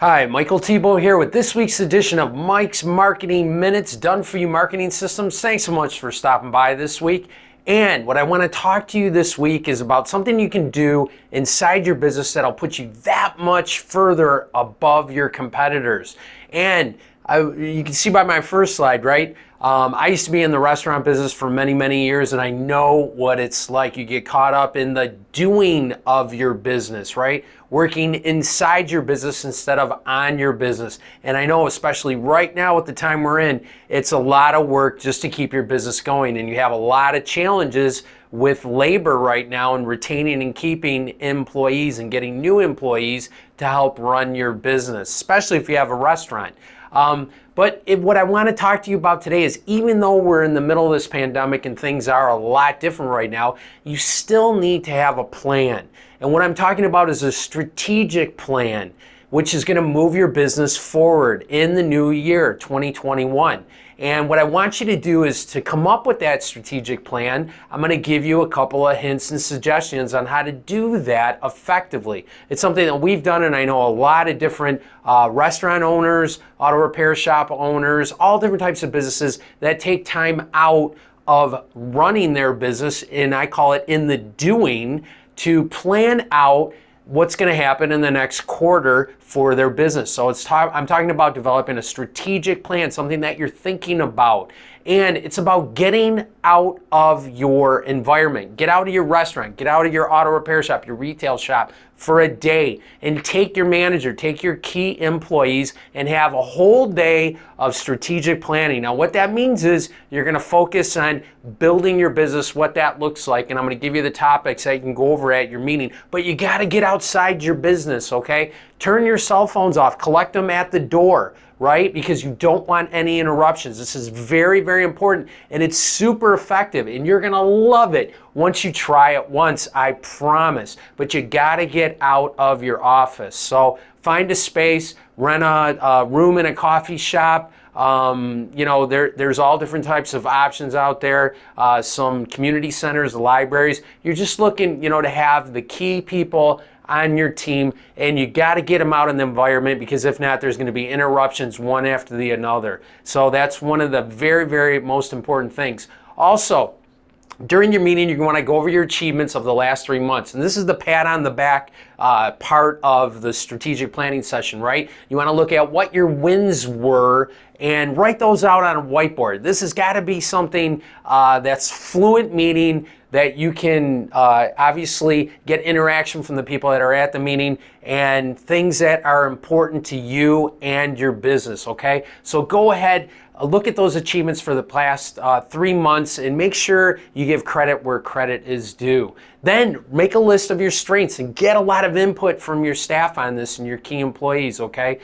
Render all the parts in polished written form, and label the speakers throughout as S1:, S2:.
S1: Hi, Michael Thibault here with this week's edition of Mike's Marketing Minutes, done for you marketing systems. Thanks so much for stopping by this week. And what I want to talk to you this week is about something you can do inside your business that'll put you that much further above your competitors. And you can see by my first slide, right? I used to be in the restaurant business for many, many years, and I know what it's like. You get caught up in the doing of your business, right? Working inside your business instead of on your business. And I know, especially right now at the time we're in, it's a lot of work just to keep your business going. And you have a lot of challenges with labor right now and retaining and keeping employees and getting new employees to help run your business, especially if you have a restaurant. But what I want to talk to you about today is, even though we're in the middle of this pandemic and things are a lot different right now, you still need to have a plan. And what I'm talking about is a strategic plan, which is going to move your business forward in the new year, 2021. And what I want you to do is to come up with that strategic plan. I'm going to give you a couple of hints and suggestions on how to do that effectively. It's something that we've done, and I know a lot of different restaurant owners, auto repair shop owners, all different types of businesses that take time out of running their business, and I call it in the doing, to plan out what's going to happen in the next quarter for their business. So I'm talking about developing a strategic plan, something that you're thinking about. And it's about getting out of your environment. Get out of your restaurant, get out of your auto repair shop, your retail shop for a day, and take your manager, take your key employees, and have a whole day of strategic planning. Now, what that means is you're going to focus on building your business, what that looks like, and I'm going to give you the topics that you can go over at your meeting. But you got to get outside your business, okay? Turn your cell phones off, collect them at the door, right? Because you don't want any interruptions. This is very, very important, and it's super effective, and you're gonna love it once you try it once, I promise. But you gotta get out of your office. So find a space, rent a room in a coffee shop. There's all different types of options out there. Some community centers, libraries. You're just looking, to have the key people on your team, and you got to get them out in the environment, because if not, there's going to be interruptions one after the another. So that's one of the very, very most important things. Also, during your meeting, you're going to go over your achievements of the last 3 months. And this is the pat on the back part of the strategic planning session, right? You want to look at what your wins were and write those out on a whiteboard. This has got to be something that's fluent, meaning that you can obviously get interaction from the people that are at the meeting, and things that are important to you and your business, okay? So go ahead, look at those achievements for the past 3 months, and make sure you give credit where credit is due. Then make a list of your strengths and get a lot of input from your staff on this and your key employees, okay?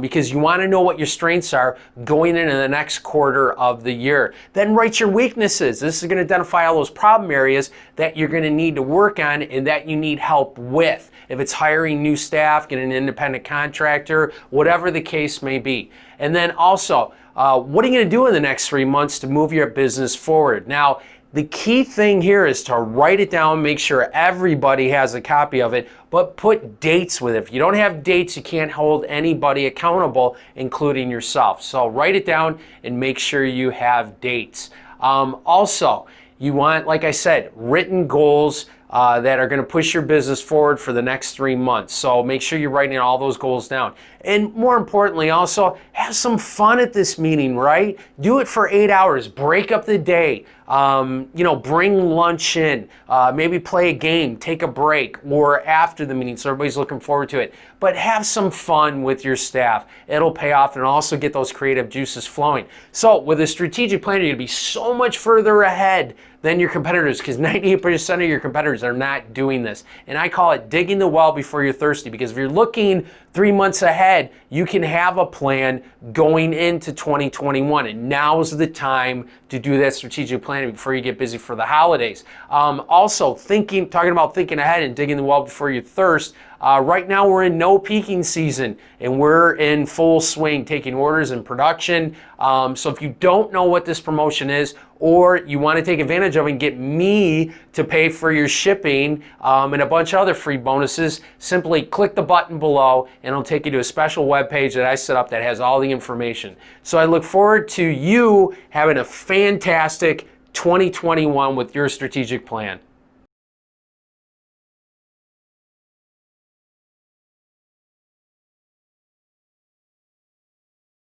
S1: Because you want to know what your strengths are going into the next quarter of the year. Then write your weaknesses. This is going to identify all those problem areas that you're going to need to work on and that you need help with. If it's hiring new staff, getting an independent contractor, whatever the case may be. And then also, what are you going to do in the next 3 months to move your business forward? Now, the key thing here is to write it down, make sure everybody has a copy of it, but put dates with it. If you don't have dates, you can't hold anybody accountable, including yourself. So write it down and make sure you have dates. Also, you want, like I said, written goals that are going to push your business forward for the next 3 months. So make sure you're writing all those goals down. And more importantly, also, have some fun at this meeting, right? Do it for 8 hours. Break up the day. Bring lunch in. Maybe play a game, take a break, or after the meeting, so everybody's looking forward to it. But have some fun with your staff. It'll pay off, and also get those creative juices flowing. So with a strategic plan, you're going to be so much further ahead than your competitors, because 98% of your competitors are not doing this. And I call it digging the well before you're thirsty, because if you're looking 3 months ahead, you can have a plan going into 2021. And now's the time to do that strategic planning before you get busy for the holidays. Also, talking about thinking ahead and digging the well before you thirst, Right now we're in no peaking season and we're in full swing taking orders and production. So if you don't know what this promotion is, or you want to take advantage of it and get me to pay for your shipping and a bunch of other free bonuses, simply click the button below and it'll take you to a special web page that I set up that has all the information. So I look forward to you having a fantastic 2021 with your strategic plan.